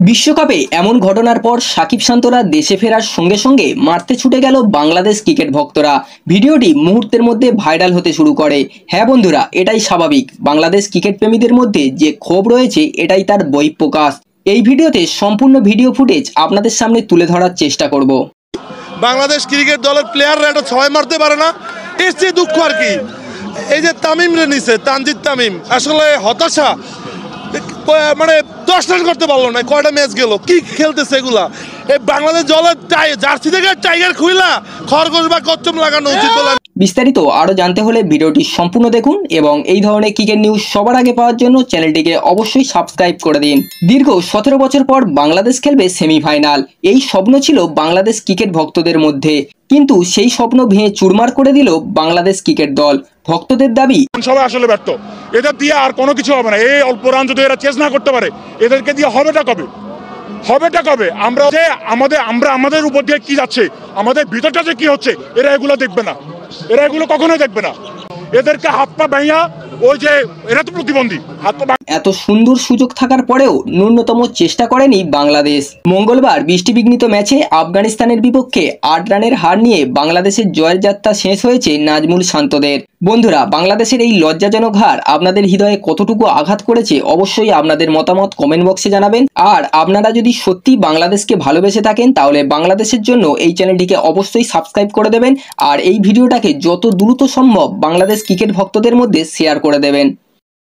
বিশ্বকাপে এমন ঘটনার পর সাকিব শান্তরা দেশে ফেরার সঙ্গে সঙ্গে মারতে ছুটে গেল বাংলাদেশ ক্রিকেট ভক্তরা। ভিডিওটি মুহূর্তের মধ্যে ভাইরাল হতে শুরু করে। হ্যাঁ বন্ধুরা, এটাই স্বাভাবিক। বাংলাদেশ ক্রিকেট প্রেমীদের মধ্যে যে ক্ষোভ রয়েছে এটাই তার বহিঃপ্রকাশ। এই ভিডিওতে সম্পূর্ণ ভিডিও ফুটেজ আপনাদের সামনে তুলে ধরার চেষ্টা করব। বাংলাদেশ ক্রিকেট দলের প্লেয়াররা এটা 6 মারতে পারে না, এর চেয়ে দুঃখ আর কি। এই যে তামিম রে নিছে, তানজিদ তামিম, আসলে হতাশা। মানে 10 রান করতে পারলো না, কয়টা ম্যাচ গেল, কি খেলতেছে এগুলা। এই বাংলাদেশ দলের জার্সি থেকে টাইগার খুইলা খরগোশ বা কচ্ছপ লাগানো উচিত বলে। বিস্তারিত আরো জানতে হলে ভিডিওটি সম্পূর্ণ দেখুন এবং এই ধরনের ক্রিকেট নিউজ সবার আগে পাওয়ার জন্য চ্যানেলটিকে অবশ্যই সাবস্ক্রাইব করে দিন। দীর্ঘ 17 বছর পর বাংলাদেশ খেলবে সেমিফাইনাল, এই স্বপ্ন ছিল বাংলাদেশ ক্রিকেট ভক্তদের মধ্যে, কিন্তু সেই স্বপ্ন ভেঙে চুরমার করে দিল বাংলাদেশ ক্রিকেট দল। ভক্তদের দাবি, সবাই আসলে ব্যর্থ, এদের দিয়ে আর কোনো কিছু হবে না। এই অল্প রান যদি এরা চেস না করতে পারে, এদেরকে দিয়ে হবেটা কবে? আমরা যে আমাদের উপর দিয়ে কি যাচ্ছে, আমাদের ভিতরটা যে কি হচ্ছে, এরা এগুলো দেখবে না, এরা এগুলো কখনোই দেখবে না। এদেরকে হাত পা ভাঙিয়া, ওই যে এরা তো প্রতিবন্ধী, হাত পা। এত সুন্দর সুযোগ থাকার পরেও ন্যূনতম চেষ্টা করেনি বাংলাদেশ। মঙ্গলবার বৃষ্টিবিঘ্নিত ম্যাচে আফগানিস্তানের বিপক্ষে 8 রানের হার নিয়ে বাংলাদেশের জয়ের যাত্রা শেষ হয়েছে নাজমুল শান্তদের। বন্ধুরা, বাংলাদেশের এই লজ্জাজনক হার আপনাদের হৃদয়ে কতটুকু আঘাত করেছে অবশ্যই আপনাদের মতামত কমেন্ট বক্সে জানাবেন। আর আপনারা যদি সত্যি বাংলাদেশকে ভালোবেসে থাকেন তাহলে বাংলাদেশের জন্য এই চ্যানেলটিকে অবশ্যই সাবস্ক্রাইব করে দেবেন আর এই ভিডিওটাকে যত দ্রুত সম্ভব বাংলাদেশ ক্রিকেট ভক্তদের মধ্যে শেয়ার করে দেবেন।